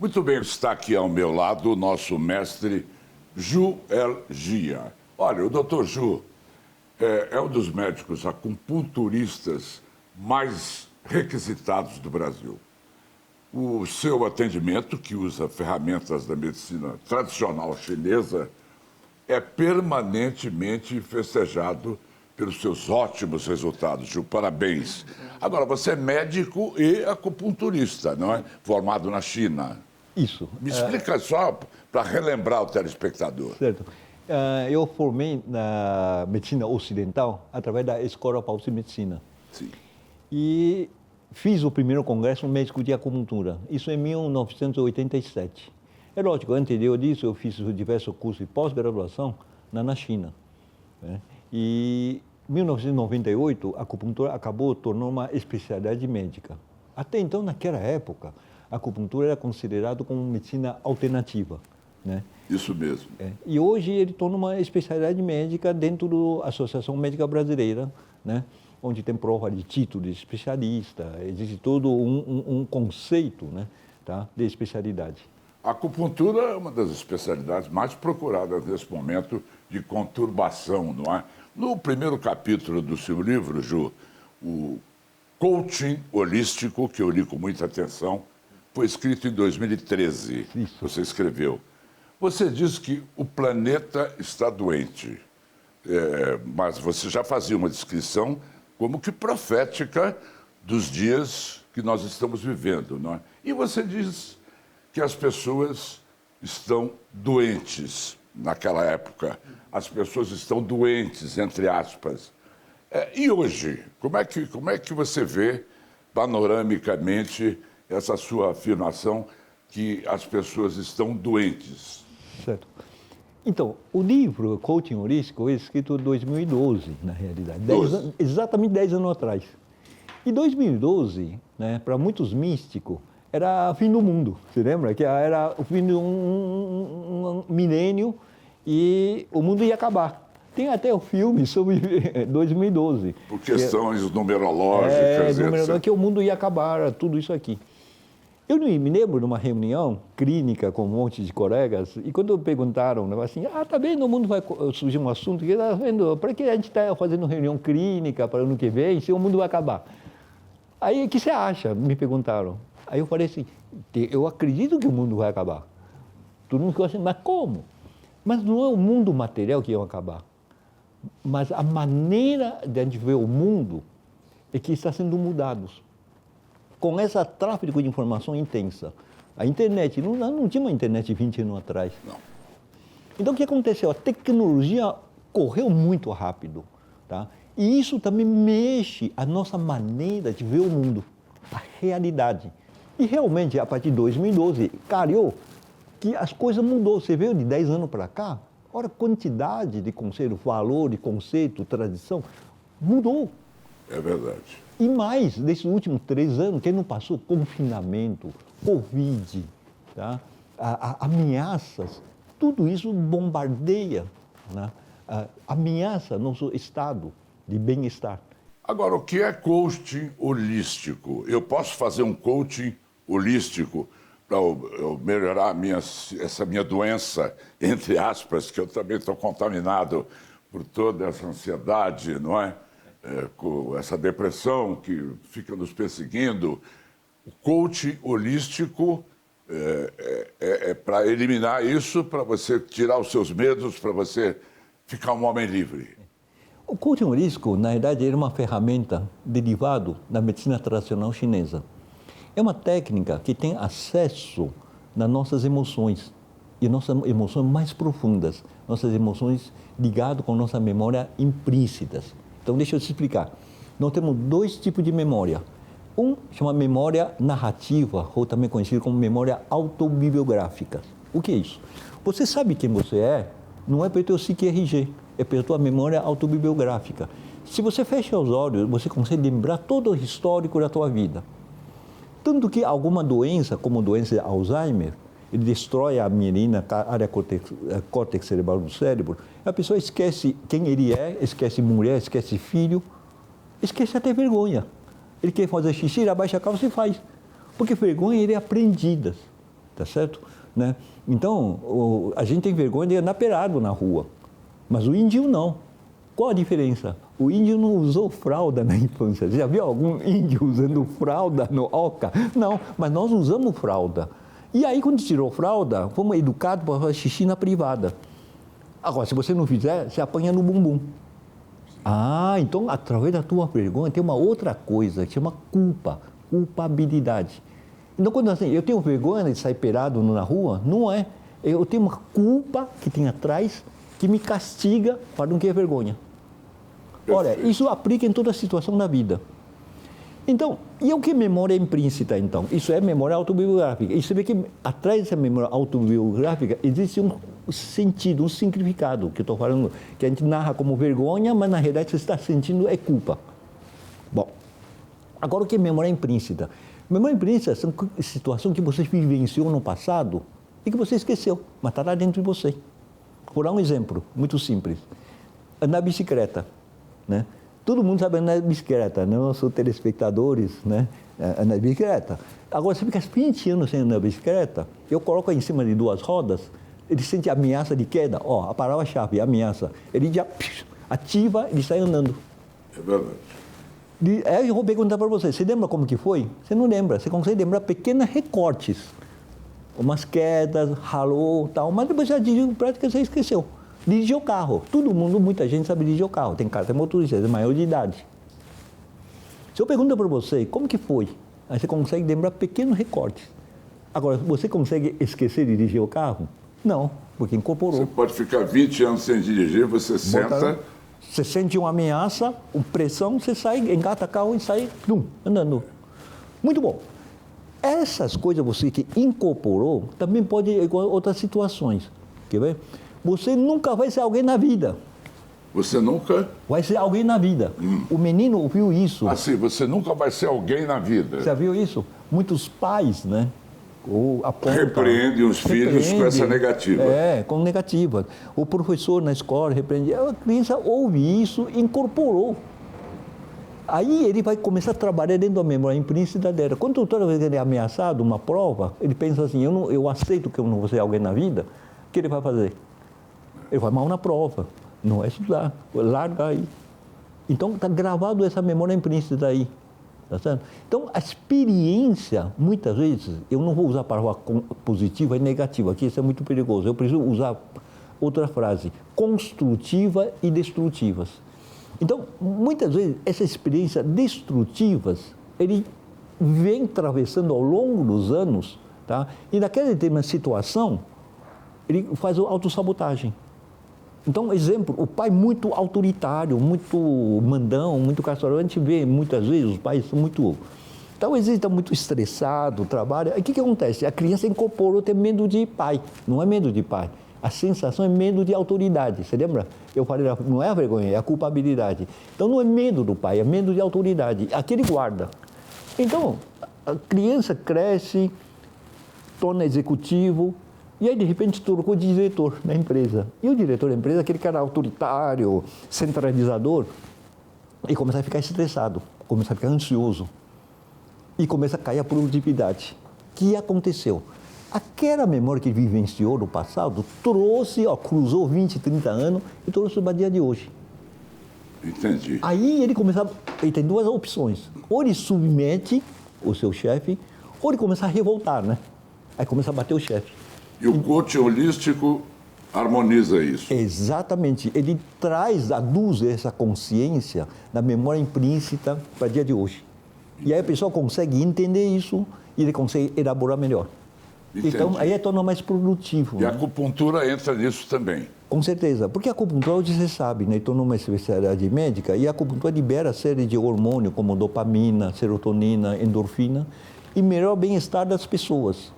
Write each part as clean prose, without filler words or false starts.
Muito bem, está aqui ao meu lado o nosso mestre Ju El Gia. Olha, o doutor Ju é um dos médicos acupunturistas mais requisitados do Brasil. O seu atendimento, que usa ferramentas da medicina tradicional chinesa, é permanentemente festejado pelos seus ótimos resultados, Ju. Parabéns. Agora, você é médico e acupunturista, não é? Formado na China. Isso. Me explica só para relembrar o telespectador. Certo. Eu formei na medicina ocidental através da Escola Paulista de Medicina. Sim. E fiz o primeiro congresso médico de acupuntura, isso em 1987. É lógico, anterior disso eu fiz diversos cursos de pós-graduação na China. Né? E em 1998 a acupuntura acabou tornando uma especialidade médica. Até então, naquela época, a acupuntura era considerada como medicina alternativa. Né? Isso mesmo. E hoje ele torna uma especialidade médica dentro da Associação Médica Brasileira, né? Onde tem prova de título de especialista, existe todo um conceito, né? Tá? De especialidade. A acupuntura é uma das especialidades mais procuradas nesse momento de conturbação, não é? No primeiro capítulo do seu livro, Ju, o Coaching Holístico, que eu li com muita atenção, foi escrito em 2013. Isso. Você escreveu. Você diz que o planeta está doente, mas você já fazia uma descrição como que profética dos dias que nós estamos vivendo, não é? E você diz que as pessoas estão doentes naquela época. As pessoas estão doentes, entre aspas. E hoje, como é que você vê panoramicamente essa sua afirmação que as pessoas estão doentes? Certo. Então, o livro Coaching Holístico foi escrito em 2012, na realidade. Exatamente 10 anos atrás. E 2012, né, para muitos místicos, era o fim do mundo. Você lembra? Que era o fim de um milênio e o mundo ia acabar. Tem até o filme sobre 2012. Por questões numerológicas, etc. Que o mundo ia acabar, tudo isso aqui. Eu me lembro de uma reunião clínica com um monte de colegas, e quando perguntaram, assim, tá vendo, o mundo vai surgir um assunto, que tá vendo, para que a gente está fazendo reunião clínica para o ano que vem, se o mundo vai acabar? Aí, o que você acha? Me perguntaram. Aí eu falei assim, eu acredito que o mundo vai acabar. Todo mundo ficou assim, mas como? Mas não é o mundo material que vai acabar, mas a maneira de a gente ver o mundo é que está sendo mudado. Com essa tráfego de informação intensa. A internet, não tinha uma internet 20 anos atrás. Não. Então, o que aconteceu? A tecnologia correu muito rápido. Tá? E isso também mexe a nossa maneira de ver o mundo, a realidade. E realmente, a partir de 2012, calhou que as coisas mudou. Você viu de 10 anos para cá, olha a quantidade de conceito, valor, de conceito, tradição, mudou. É verdade. E mais, nesses últimos 3 anos, quem não passou confinamento, Covid, tá? Ameaças, tudo isso bombardeia, né? Ameaça nosso estado de bem-estar. Agora, o que é coaching holístico? Eu posso fazer um coaching holístico para eu melhorar essa minha doença, entre aspas, que eu também estou contaminado por toda essa ansiedade, não é? Com essa depressão que fica nos perseguindo. O coaching holístico é para eliminar isso, para você tirar os seus medos, para você ficar um homem livre. O coaching holístico, na verdade, é uma ferramenta derivada da medicina tradicional chinesa. É uma técnica que tem acesso nas nossas emoções, e nossas emoções mais profundas, nossas emoções ligadas com nossa memória implícitas. Então, deixa eu te explicar. Nós temos 2 tipos de memória. Um chama memória narrativa, ou também conhecido como memória autobibliográfica. O que é isso? Você sabe quem você é, não é pelo teu CQRG, é pela tua memória autobibliográfica. Se você fecha os olhos, você consegue lembrar todo o histórico da tua vida. Tanto que alguma doença, como doença de Alzheimer, ele destrói a mielina, a área córtex cerebral do cérebro. A pessoa esquece quem ele é, esquece mulher, esquece filho, esquece até vergonha. Ele quer fazer xixi, ele abaixa a calça e faz. Porque vergonha ele é aprendida. tá certo? Né? Então, a gente tem vergonha de andar pelado na rua, mas o índio não. Qual a diferença? O índio não usou fralda na infância. Já viu algum índio usando fralda no Oca? Não, mas nós usamos fralda. E aí, quando tirou fralda, fomos educados para fazer xixi na privada. Agora, se você não fizer, você apanha no bumbum. Ah, então, através da tua vergonha, tem uma outra coisa que chama culpabilidade. Então, quando assim, eu tenho vergonha de sair pelado na rua, não é. Eu tenho uma culpa que tem atrás que me castiga para não ter vergonha. Olha, isso aplica em toda situação da vida. Então, e o que é memória implícita, então? Isso é memória autobiográfica. E você vê que atrás dessa memória autobiográfica existe um sentido, um significado, que eu estou falando, que a gente narra como vergonha, mas na realidade você está sentindo é culpa. Bom, agora o que é memória implícita? Memória implícita são situações que você vivenciou no passado e que você esqueceu, mas está lá dentro de você. Vou dar um exemplo muito simples. Andar de bicicleta, né? Todo mundo sabe andar de bicicleta, né? Nossos telespectadores, né? Andar de bicicleta. Agora, você fica 20 anos sem andar de bicicleta, eu coloco em cima de 2 rodas, ele sente ameaça de queda, ó, a palavra-chave, ameaça. Ele já ativa, ele sai andando. É verdade. Aí eu vou perguntar para você lembra como que foi? Você não lembra, você consegue lembrar pequenos recortes. Umas quedas, ralou, tal, mas depois já dirigiu prática, você esqueceu. Dirigir o carro. Todo mundo, muita gente sabe dirigir o carro. Tem carta motorista, é maior de idade. Se eu pergunto para você, como que foi? Aí você consegue lembrar pequenos recortes. Agora, você consegue esquecer de dirigir o carro? Não, porque incorporou. Você pode ficar 20 anos sem dirigir, você senta... Você sente uma ameaça, uma pressão, você sai, engata o carro e sai andando. Muito bom. Essas coisas você que incorporou também pode ir igual a outras situações. Quer ver? Você nunca vai ser alguém na vida. Você nunca... Vai ser alguém na vida. O menino ouviu isso. Assim, você nunca vai ser alguém na vida. Você viu isso? Muitos pais, né? Repreendem os filhos com essa negativa. Com negativa. O professor na escola repreende. A criança ouve isso e incorporou. Aí ele vai começar a trabalhar dentro da memória implícita dela. Quando toda vez que ele é ameaçado, uma prova, ele pensa assim, eu aceito que eu não vou ser alguém na vida, o que ele vai fazer? Ele vai mal na prova, não vai estudar, larga aí. Então está gravado essa memória implícita aí. Tá certo? Então a experiência, muitas vezes, eu não vou usar a palavra positiva e negativa, aqui isso é muito perigoso, eu preciso usar outra frase, construtiva e destrutivas. Então, muitas vezes, essas experiências destrutivas, ele vem atravessando ao longo dos anos, tá? E naquela determinada situação, ele faz a autossabotagem. Então, exemplo, o pai muito autoritário, muito mandão, muito castorão, a gente vê muitas vezes os pais são muito... Talvez ele está muito estressado, trabalha. Aí o que acontece? A criança incorporou ter medo de pai, não é medo de pai. A sensação é medo de autoridade, você lembra? Eu falei, não é a vergonha, é a culpabilidade. Então não é medo do pai, é medo de autoridade. Aqui ele guarda. Então, a criança cresce, torna executivo, e aí de repente trocou de diretor na empresa. E o diretor da empresa, aquele cara autoritário, centralizador, e começa a ficar estressado, começa a ficar ansioso. E começa a cair a produtividade. O que aconteceu? Aquela memória que ele vivenciou no passado trouxe, cruzou 20, 30 anos e trouxe para o dia de hoje. Entendi. Aí ele tem 2 opções. Ou ele submete o seu chefe, ou ele começa a revoltar, né? Aí começa a bater o chefe. E o coaching holístico harmoniza isso. Exatamente. Ele aduz essa consciência da memória implícita para o dia de hoje. E aí a pessoa consegue entender isso e ele consegue elaborar melhor. Entendi. Então, aí torna mais produtivo. E a acupuntura entra nisso também. Com certeza. Porque a acupuntura, hoje você sabe, né? Estou numa especialidade médica e a acupuntura libera a série de hormônios como dopamina, serotonina, endorfina e melhora o bem-estar das pessoas.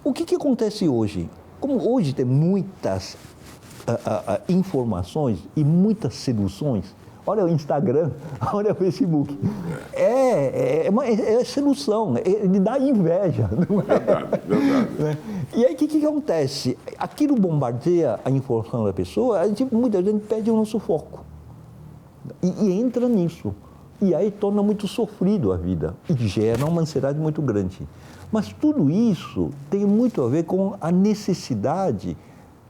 O que acontece hoje? Como hoje tem muitas informações e muitas seduções, olha o Instagram, olha o Facebook. É sedução, ele dá inveja. Não é? Verdade. E aí o que acontece? Aquilo bombardeia a informação da pessoa, muita gente perde o nosso foco. E entra nisso. E aí torna muito sofrido a vida e gera uma ansiedade muito grande. Mas tudo isso tem muito a ver com a necessidade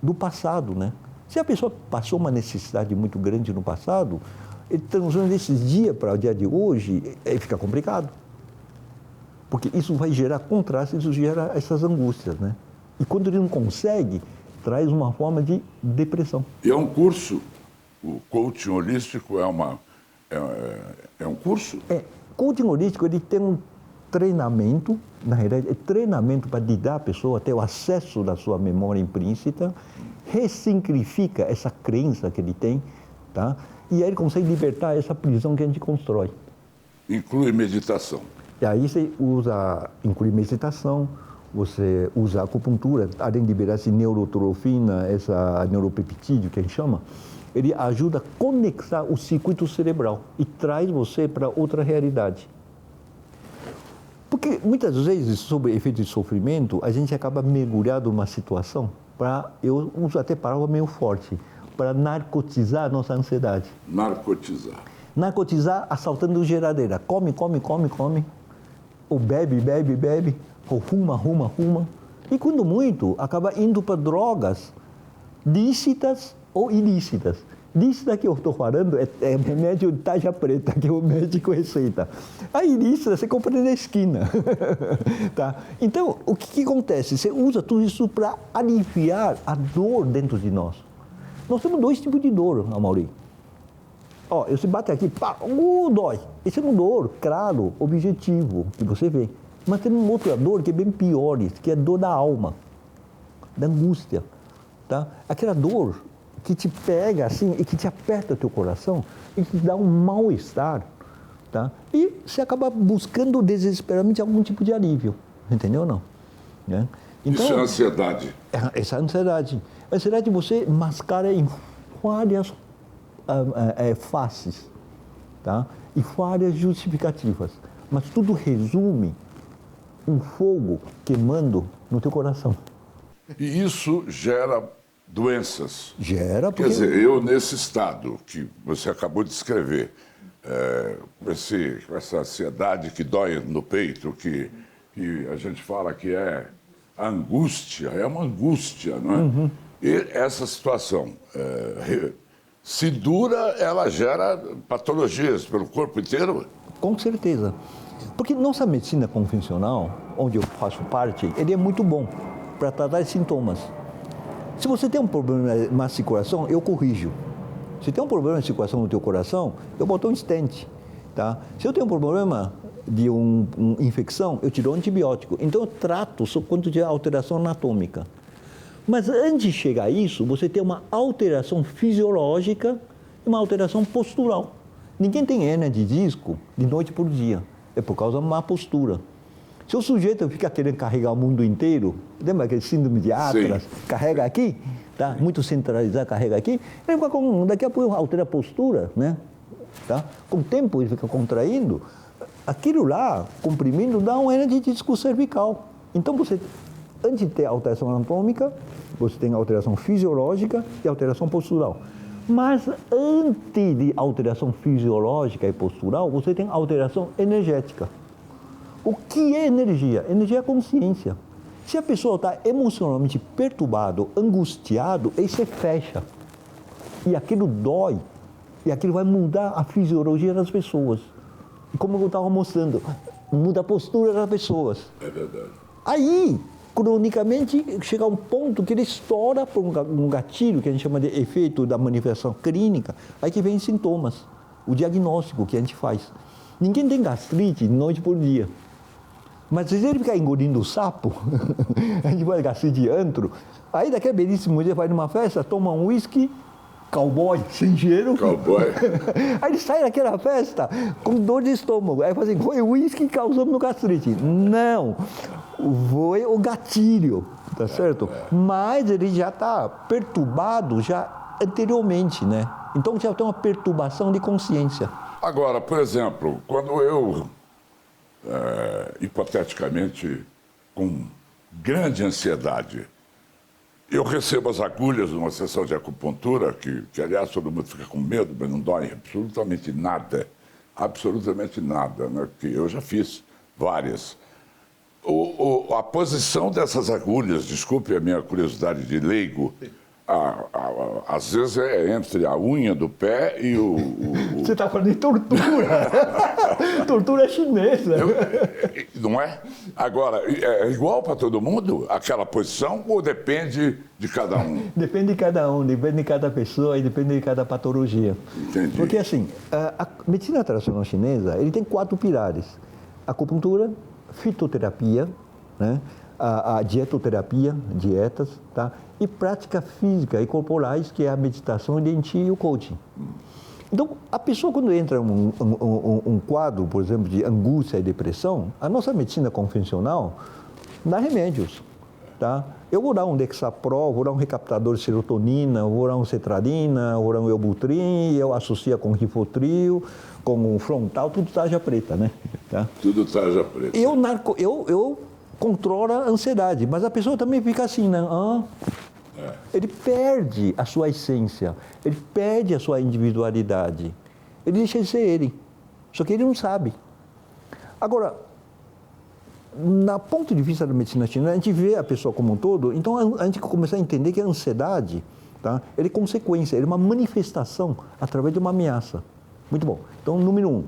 do passado, né? Se a pessoa passou uma necessidade muito grande no passado, ele transforma desses dias para o dia de hoje, aí fica complicado. Porque isso vai gerar contraste, isso gera essas angústias, né? E quando ele não consegue, traz uma forma de depressão. E é um curso, o coaching holístico é um curso? Coaching holístico, ele tem um treinamento, na realidade, é treinamento para lidar a pessoa a ter o acesso da sua memória implícita, ressignifica essa crença que ele tem, tá? E aí ele consegue libertar essa prisão que a gente constrói. Inclui meditação. E aí você inclui meditação, você usa acupuntura, além de liberar essa neurotrofina, essa neuropeptídeo que a gente chama, ele ajuda a conectar o circuito cerebral e traz você para outra realidade. Porque muitas vezes, sob efeito de sofrimento, a gente acaba mergulhado numa situação eu uso até palavra meio forte, para narcotizar a nossa ansiedade. Narcotizar. Narcotizar assaltando geladeira. Come, come, come, come. Ou bebe, bebe, bebe. Ou fuma, fuma, fuma. E quando muito, acaba indo para drogas lícitas ou ilícitas. Lícita que eu estou falando é remédio de tarja preta, que o médico receita. A ilícita você compra na esquina. Tá? Então, o que acontece? Você usa tudo isso para aliviar a dor dentro de nós. Nós temos dois tipos de dor, Amaury. Ó, você bate aqui, pá, dói. Esse é um dor, claro, objetivo, que você vê. Mas tem uma outra dor que é bem pior, que é a dor da alma, da angústia. Tá? Aquela dor que te pega assim e que te aperta o teu coração e que te dá um mal-estar, tá? E você acaba buscando desesperadamente algum tipo de alívio, entendeu ou não? Né? Então, isso é ansiedade. Essa ansiedade. A ansiedade você mascara em várias faces, tá? E várias justificativas, mas tudo resume um fogo queimando no teu coração. E isso gera doenças. Gera, porque... Quer dizer, eu nesse estado que você acabou de descrever, com essa ansiedade que dói no peito, que a gente fala que é angústia, é uma angústia, não é? Uhum. E essa situação, se dura, ela gera patologias pelo corpo inteiro? Com certeza. Porque nossa medicina convencional, onde eu faço parte, ele é muito bom para tratar sintomas. Se você tem um problema na circulação, eu corrijo. Se tem um problema na circulação no teu coração, eu boto um stent, tá? Se eu tenho um problema de uma infecção, eu tiro um antibiótico. Então eu trato só quando tiver alteração anatômica. Mas antes de chegar a isso, você tem uma alteração fisiológica e uma alteração postural. Ninguém tem hérnia de disco de noite por dia. É por causa de uma má postura. Se o sujeito fica querendo carregar o mundo inteiro, lembra aquele síndrome de Atlas? Sim. Carrega aqui, tá? Muito centralizado, carrega aqui, ele fica daqui a pouco altera a postura, né? Tá? Com o tempo ele fica contraindo, aquilo lá, comprimindo, dá uma hernia de disco cervical. Então você, antes de ter alteração anatômica, você tem alteração fisiológica e alteração postural. Mas antes de alteração fisiológica e postural, você tem alteração energética. O que é energia? Energia é consciência. Se a pessoa está emocionalmente perturbado, angustiado, aí você fecha. E aquilo dói. E aquilo vai mudar a fisiologia das pessoas. E como eu estava mostrando, muda a postura das pessoas. É verdade. Aí, cronicamente, chega a um ponto que ele estoura por um gatilho, que a gente chama de efeito da manifestação clínica, aí que vem sintomas, o diagnóstico que a gente faz. Ninguém tem gastrite noite por dia. Mas se ele ficar engolindo o sapo, a gente vai gastrite de antro, aí daqui a belíssimo dia vai numa festa, toma um uísque, cowboy, sem cheiro. Cowboy. Aí ele sai daquela festa com dor de estômago. Aí fala assim, foi o uísque que causou no gastrite. Não, foi o gatilho, tá certo? Mas ele já está perturbado já anteriormente, né? Então já tem uma perturbação de consciência. Agora, por exemplo, quando eu, hipoteticamente, com grande ansiedade, eu recebo as agulhas numa sessão de acupuntura, que aliás todo mundo fica com medo, mas não dói absolutamente nada, né? Porque eu já fiz várias. A posição dessas agulhas, desculpe a minha curiosidade de leigo, às vezes é entre a unha do pé e Você está falando de tortura. Tortura chinesa. Não é? Agora, é igual para todo mundo aquela posição ou depende de cada um? Depende de cada um, depende de cada pessoa e depende de cada patologia. Entendi. Porque assim, a medicina tradicional chinesa, ele tem 4 pilares. Acupuntura, fitoterapia, né? A dietoterapia, dietas, tá? E prática física e corporais, que é a meditação, o Dien Chi e o coaching. Então, a pessoa quando entra em um quadro, por exemplo, de angústia e depressão, a nossa medicina convencional dá remédios, tá? Eu vou dar um Dexapro, vou dar um recaptador de serotonina, vou dar um Cetradina, vou dar um Elbutrin, eu associo com Rivotril, com o frontal, tudo tarja preta, né? Tá? Tudo tarja preta. Eu controlo a ansiedade, mas a pessoa também fica assim, né? Ele perde a sua essência, ele perde a sua individualidade, ele deixa de ser ele, só que ele não sabe. Agora, na ponto de vista da medicina chinesa, a gente vê a pessoa como um todo, então a gente começa a entender que a ansiedade, tá? Ele é consequência, ele é uma manifestação através de uma ameaça. Muito bom. Então, número 1,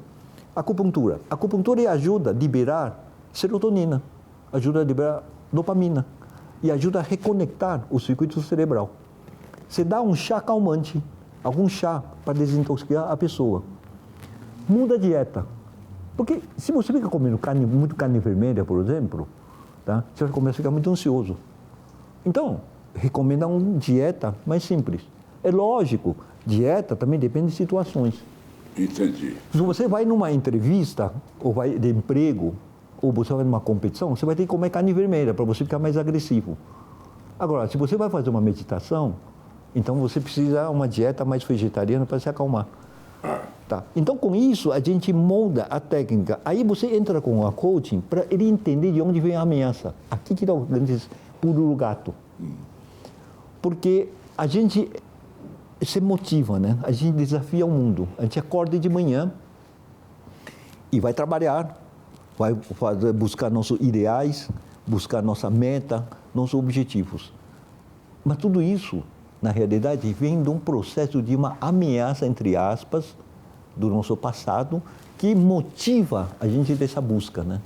acupuntura. A acupuntura ajuda a liberar serotonina, ajuda a liberar dopamina e ajuda a reconectar o circuito cerebral. Você dá um chá calmante, algum chá para desintoxicar a pessoa. Muda a dieta. Porque se você fica comendo muito carne vermelha, por exemplo, tá? Você vai começar a ficar muito ansioso. Então, recomenda uma dieta mais simples. É lógico, dieta também depende de situações. Entendi. Se você vai numa entrevista, ou vai de emprego, ou você vai numa competição, você vai ter que comer carne vermelha para você ficar mais agressivo. Agora, se você vai fazer uma meditação, então você precisa de uma dieta mais vegetariana para se acalmar. Tá. Então, com isso, a gente molda a técnica. Aí você entra com a coaching para ele entender de onde vem a ameaça. Aqui que está o grande pulo do gato. Porque a gente se motiva, né? A gente desafia o mundo. A gente acorda de manhã e vai trabalhar, vai buscar nossos ideais, buscar nossa meta, nossos objetivos. Mas tudo isso, na realidade, vem de um processo de uma ameaça, entre aspas, do nosso passado, que motiva a gente dessa busca, né?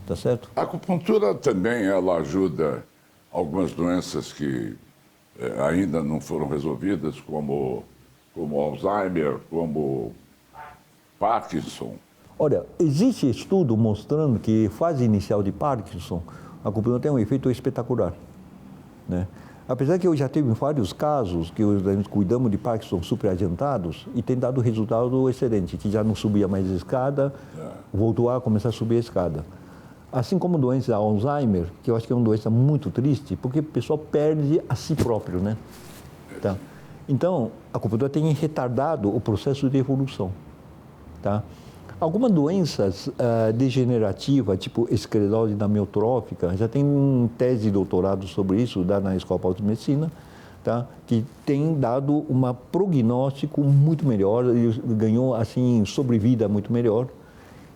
Tá certo? A acupuntura também, ela ajuda algumas doenças que ainda não foram resolvidas, como Alzheimer, como Parkinson. Olha, existe estudo mostrando que fase inicial de Parkinson, a acupuntura tem um efeito espetacular, né? Apesar que eu já tive vários casos que nós cuidamos de Parkinson super adiantados e tem dado resultado excelente, que já não subia mais a escada, voltou a começar a subir a escada. Assim como doença Alzheimer, que eu acho que é uma doença muito triste, porque o pessoal perde a si próprio, né? Tá? Então, a acupuntura tem retardado o processo de evolução, tá? Algumas doenças degenerativas, tipo esclerose amiotrófica, já tem tese de doutorado sobre isso, dá na Escola Paulista de Medicina, tá? Que tem dado um prognóstico muito melhor, ele ganhou assim sobrevida muito melhor.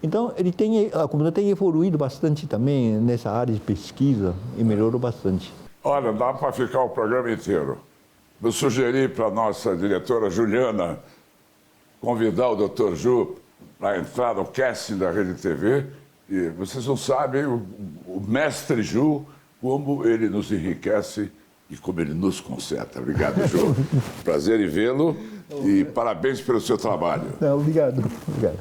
Então, a acupuntura tem evoluído bastante também nessa área de pesquisa e melhorou bastante. Olha, dá para ficar o programa inteiro. Vou sugerir para a nossa diretora Juliana convidar o Dr. Ju para entrar no casting da Rede TV. E vocês não sabem, o mestre Ju, como ele nos enriquece e como ele nos conserta. Obrigado, Ju. Prazer em vê-lo e parabéns pelo seu trabalho. Obrigado.